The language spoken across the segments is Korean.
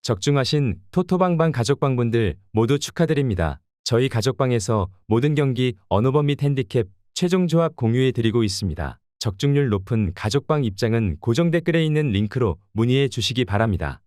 적중하신 토토방방 가족방분들 모두 축하드립니다. 저희 가족방에서 모든 경기, 언어번 및 핸디캡, 최종 조합 공유해 드리고 있습니다. 적중률 높은 가족방 입장은 고정 댓글에 있는 링크로 문의해 주시기 바랍니다.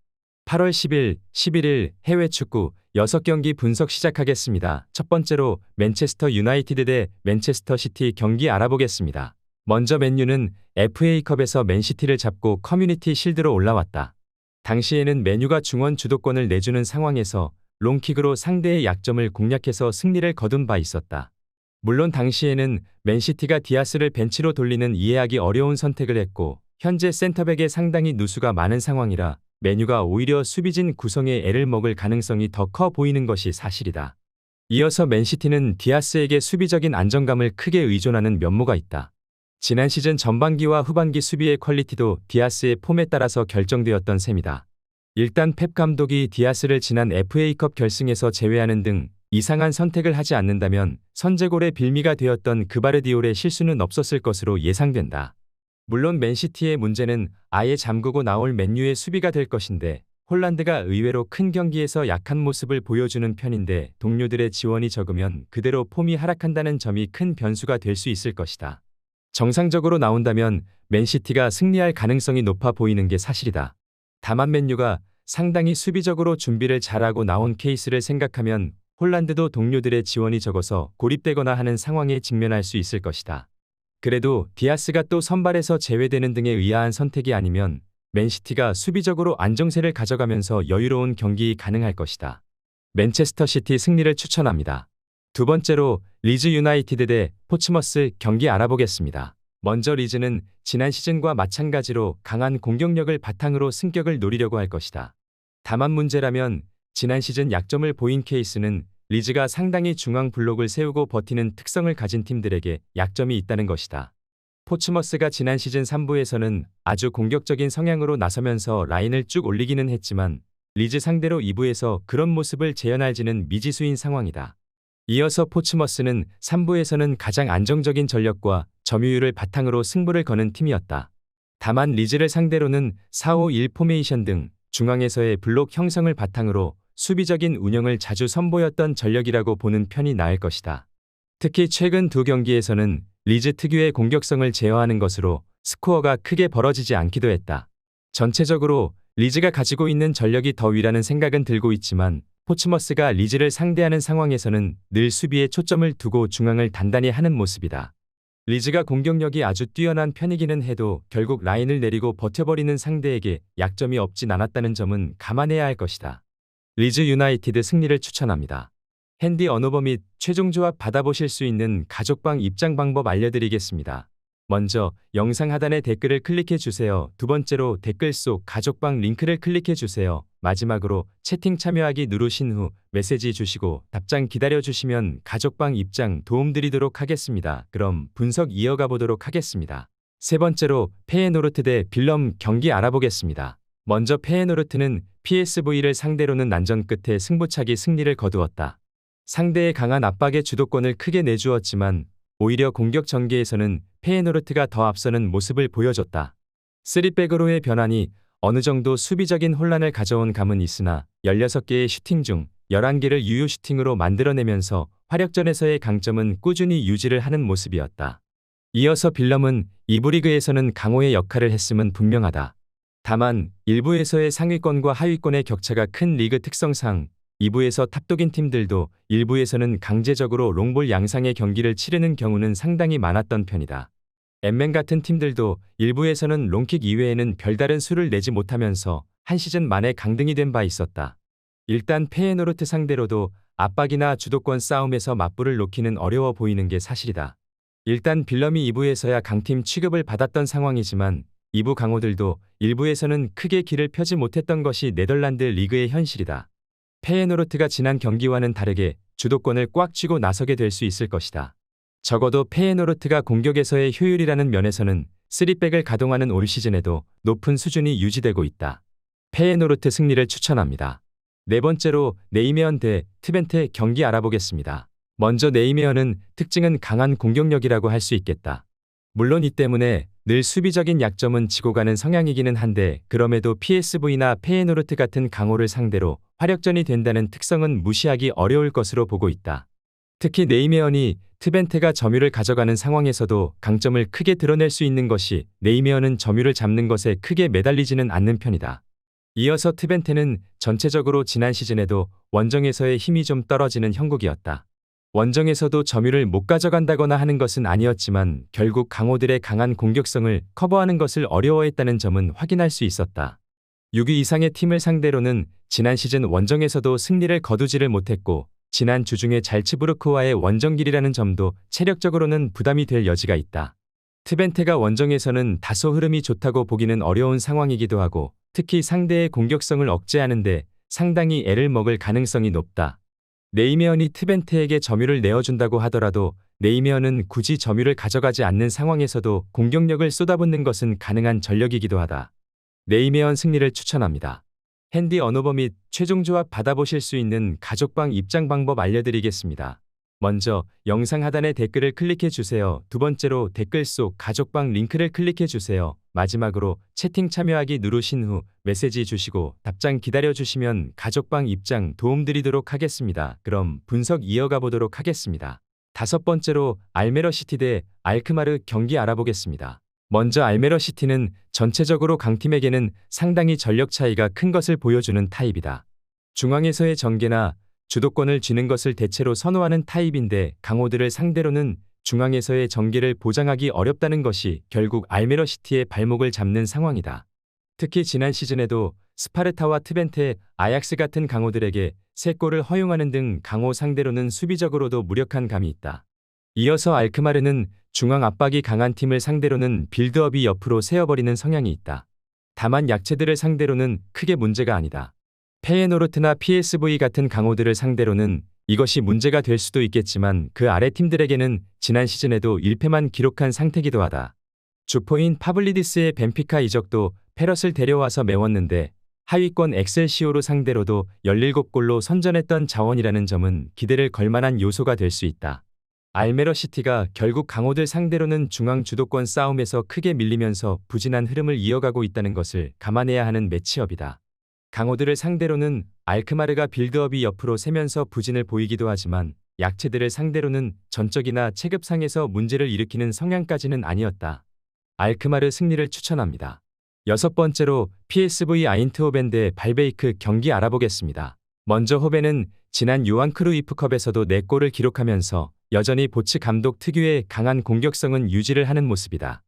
8월 10일, 11일 해외 축구 6경기 분석 시작하겠습니다. 첫 번째로 맨체스터 유나이티드 대 맨체스터 시티 경기 알아보겠습니다. 먼저 맨유는 FA컵에서 맨시티를 잡고 커뮤니티 실드로 올라왔다. 당시에는 맨유가 중원 주도권을 내주는 상황에서 롱킥으로 상대의 약점을 공략해서 승리를 거둔 바 있었다. 물론 당시에는 맨시티가 디아스를 벤치로 돌리는 이해하기 어려운 선택을 했고 현재 센터백에 상당히 누수가 많은 상황이라 맨유가 오히려 수비진 구성에 애를 먹을 가능성이 더 커 보이는 것이 사실이다. 이어서 맨시티는 디아스에게 수비적인 안정감을 크게 의존하는 면모가 있다. 지난 시즌 전반기와 후반기 수비의 퀄리티도 디아스의 폼에 따라서 결정되었던 셈이다. 일단 펩 감독이 디아스를 지난 FA컵 결승에서 제외하는 등 이상한 선택을 하지 않는다면 선제골의 빌미가 되었던 그바르디올의 실수는 없었을 것으로 예상된다. 물론 맨시티의 문제는 아예 잠그고 나올 맨유의 수비가 될 것인데 홀란드가 의외로 큰 경기에서 약한 모습을 보여주는 편인데 동료들의 지원이 적으면 그대로 폼이 하락한다는 점이 큰 변수가 될 수 있을 것이다. 정상적으로 나온다면 맨시티가 승리할 가능성이 높아 보이는 게 사실이다. 다만 맨유가 상당히 수비적으로 준비를 잘하고 나온 케이스를 생각하면 홀란드도 동료들의 지원이 적어서 고립되거나 하는 상황에 직면할 수 있을 것이다. 그래도 디아스가 또 선발에서 제외되는 등의 의아한 선택이 아니면 맨시티가 수비적으로 안정세를 가져가면서 여유로운 경기 가능할 것이다. 맨체스터 시티 승리를 추천합니다. 두 번째로 리즈 유나이티드 대 포츠머스 경기 알아보겠습니다. 먼저 리즈는 지난 시즌과 마찬가지로 강한 공격력을 바탕으로 승격을 노리려고 할 것이다. 다만 문제라면 지난 시즌 약점을 보인 케이스는 리즈가 상당히 중앙 블록을 세우고 버티는 특성을 가진 팀들에게 약점이 있다는 것이다. 포츠머스가 지난 시즌 3부에서는 아주 공격적인 성향으로 나서면서 라인을 쭉 올리기는 했지만 리즈 상대로 2부에서 그런 모습을 재현할지는 미지수인 상황이다. 이어서 포츠머스는 3부에서는 가장 안정적인 전력과 점유율을 바탕으로 승부를 거는 팀이었다. 다만 리즈를 상대로는 4-5-1 포메이션 등 중앙에서의 블록 형성을 바탕으로 수비적인 운영을 자주 선보였던 전력이라고 보는 편이 나을 것이다. 특히 최근 두 경기에서는 리즈 특유의 공격성을 제어하는 것으로 스코어가 크게 벌어지지 않기도 했다. 전체적으로 리즈가 가지고 있는 전력이 더 위라는 생각은 들고 있지만 포츠머스가 리즈를 상대하는 상황에서는 늘 수비에 초점을 두고 중앙을 단단히 하는 모습이다. 리즈가 공격력이 아주 뛰어난 편이기는 해도 결국 라인을 내리고 버텨버리는 상대에게 약점이 없진 않았다는 점은 감안해야 할 것이다. 리즈 유나이티드 승리를 추천합니다. 핸디 언어버 및 최종 조합 받아보실 수 있는 가족방 입장 방법 알려드리겠습니다. 먼저 영상 하단의 댓글을 클릭해 주세요. 두 번째로 댓글 속 가족방 링크를 클릭해 주세요. 마지막으로 채팅 참여하기 누르신 후 메시지 주시고 답장 기다려 주시면 가족방 입장 도움드리도록 하겠습니다. 그럼 분석 이어가 보도록 하겠습니다. 세 번째로 페예노르트 대 빌럼 경기 알아보겠습니다. 먼저 페예노르트는 PSV를 상대로는 난전 끝에 승부차기 승리를 거두었다. 상대의 강한 압박에 주도권을 크게 내주었지만 오히려 공격 전개에서는 페예노르트가 더 앞서는 모습을 보여줬다. 3백으로의 변환이 어느 정도 수비적인 혼란을 가져온 감은 있으나 16개의 슈팅 중 11개를 유효 슈팅으로 만들어내면서 화력전에서의 강점은 꾸준히 유지를 하는 모습이었다. 이어서 빌럼은 2부 리그에서는 강호의 역할을 했음은 분명하다. 다만 1부에서의 상위권과 하위권의 격차가 큰 리그 특성상 2부에서 탑독인 팀들도 1부에서는 강제적으로 롱볼 양상의 경기를 치르는 경우는 상당히 많았던 편이다. 엠맨 같은 팀들도 1부에서는 롱킥 이외에는 별다른 수를 내지 못하면서 한 시즌 만에 강등이 된 바 있었다. 일단 페예노르트 상대로도 압박이나 주도권 싸움에서 맞불을 놓기는 어려워 보이는 게 사실이다. 일단 빌럼이 2부에서야 강팀 취급을 받았던 상황이지만 2부 강호들도 1부에서는 크게 길을 펴지 못했던 것이 네덜란드 리그의 현실이다. 페예노르트가 지난 경기와는 다르게 주도권을 꽉 쥐고 나서게 될 수 있을 것이다. 적어도 페예노르트가 공격에서의 효율이라는 면에서는 3백을 가동하는 올 시즌에도 높은 수준이 유지되고 있다. 페예노르트 승리를 추천합니다. 네 번째로 네이메언 대 트벤테 경기 알아보겠습니다. 먼저 네이메언은 특징은 강한 공격력이라고 할 수 있겠다. 물론 이 때문에 늘 수비적인 약점은 지고 가는 성향이기는 한데 그럼에도 PSV나 페예노르트 같은 강호를 상대로 화력전이 된다는 특성은 무시하기 어려울 것으로 보고 있다. 특히 네이메어니 트벤테가 점유를 가져가는 상황에서도 강점을 크게 드러낼 수 있는 것이 네이메어는 점유를 잡는 것에 크게 매달리지는 않는 편이다. 이어서 트벤테는 전체적으로 지난 시즌에도 원정에서의 힘이 좀 떨어지는 형국이었다. 원정에서도 점유를 못 가져간다거나 하는 것은 아니었지만 결국 강호들의 강한 공격성을 커버하는 것을 어려워했다는 점은 확인할 수 있었다. 6위 이상의 팀을 상대로는 지난 시즌 원정에서도 승리를 거두지를 못했고 지난 주중에 잘츠부르크와의 원정길이라는 점도 체력적으로는 부담이 될 여지가 있다. 트벤테가 원정에서는 다소 흐름이 좋다고 보기는 어려운 상황이기도 하고 특히 상대의 공격성을 억제하는데 상당히 애를 먹을 가능성이 높다. 네이메어니 트벤테에게 점유를 내어준다고 하더라도 네이메어는 굳이 점유를 가져가지 않는 상황에서도 공격력을 쏟아붓는 것은 가능한 전력이기도 하다. 네이메언 승리를 추천합니다. 핸디 언어버 및 최종 조합 받아보실 수 있는 가족방 입장 방법 알려드리겠습니다. 먼저 영상 하단의 댓글을 클릭해 주세요. 두 번째로 댓글 속 가족방 링크를 클릭해 주세요. 마지막으로 채팅 참여하기 누르신 후 메시지 주시고 답장 기다려 주시면 가족방 입장 도움드리도록 하겠습니다. 그럼 분석 이어가 보도록 하겠습니다. 다섯 번째로 알메러시티 대 알크마르 경기 알아보겠습니다. 먼저 알메러시티는 전체적으로 강팀에게는 상당히 전력 차이가 큰 것을 보여주는 타입이다. 중앙에서의 전개나 주도권을 쥐는 것을 대체로 선호하는 타입인데 강호들을 상대로는 중앙에서의 전개를 보장하기 어렵다는 것이 결국 알메러시티의 발목을 잡는 상황이다. 특히 지난 시즌에도 스파르타와 트벤테, 아약스 같은 강호들에게 3골을 허용하는 등 강호 상대로는 수비적으로도 무력한 감이 있다. 이어서 알크마르는 중앙 압박이 강한 팀을 상대로는 빌드업이 옆으로 세어버리는 성향이 있다. 다만 약체들을 상대로는 크게 문제가 아니다. 페예노르트나 PSV 같은 강호들을 상대로는 이것이 문제가 될 수도 있겠지만 그 아래 팀들에게는 지난 시즌에도 1패만 기록한 상태기도 하다. 주포인 파블리디스의 벤피카 이적도 페럿을 데려와서 메웠는데 하위권 엑셀시오로 상대로도 17골로 선전했던 자원이라는 점은 기대를 걸만한 요소가 될 수 있다. 알메러시티가 결국 강호들 상대로는 중앙 주도권 싸움에서 크게 밀리면서 부진한 흐름을 이어가고 있다는 것을 감안해야 하는 매치업이다. 강호들을 상대로는 알크마르가 빌드업이 옆으로 세면서 부진을 보이기도 하지만 약체들을 상대로는 전적이나 체급상에서 문제를 일으키는 성향까지는 아니었다. 알크마르 승리를 추천합니다. 여섯 번째로 PSV 아인트호벤 대 발베이크 경기 알아보겠습니다. 먼저 호벤은 지난 요한 크루이프컵에서도 4골을 기록하면서 여전히 보츠 감독 특유의 강한 공격성은 유지를 하는 모습이다.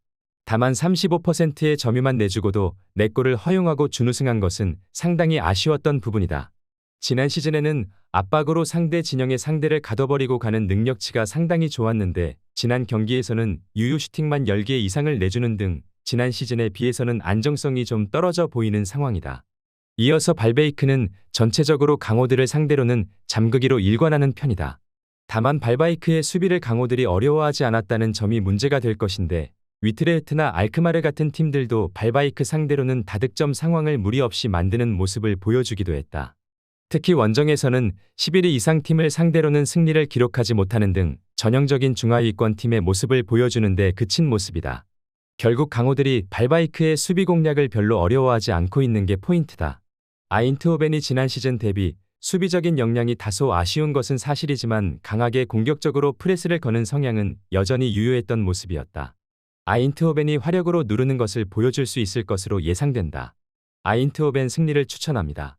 다만 35%의 점유만 내주고도 4골을 허용하고 준우승한 것은 상당히 아쉬웠던 부분이다. 지난 시즌에는 압박으로 상대 진영의 상대를 가둬버리고 가는 능력치가 상당히 좋았는데 지난 경기에서는 유효 슈팅만 10개 이상을 내주는 등 지난 시즌에 비해서는 안정성이 좀 떨어져 보이는 상황이다. 이어서 발베이크는 전체적으로 강호들을 상대로는 잠그기로 일관하는 편이다. 다만 발바이크의 수비를 강호들이 어려워하지 않았다는 점이 문제가 될 것인데 위트레흐트나 알크마르 같은 팀들도 발바이크 상대로는 다득점 상황을 무리 없이 만드는 모습을 보여주기도 했다. 특히 원정에서는 11위 이상 팀을 상대로는 승리를 기록하지 못하는 등 전형적인 중하위권 팀의 모습을 보여주는 데 그친 모습이다. 결국 강호들이 발바이크의 수비 공략을 별로 어려워하지 않고 있는 게 포인트다. 아인트호벤이 지난 시즌 대비 수비적인 역량이 다소 아쉬운 것은 사실이지만 강하게 공격적으로 프레스를 거는 성향은 여전히 유효했던 모습이었다. 아인트호벤이 화력으로 누르는 것을 보여줄 수 있을 것으로 예상된다. 아인트호벤 승리를 추천합니다.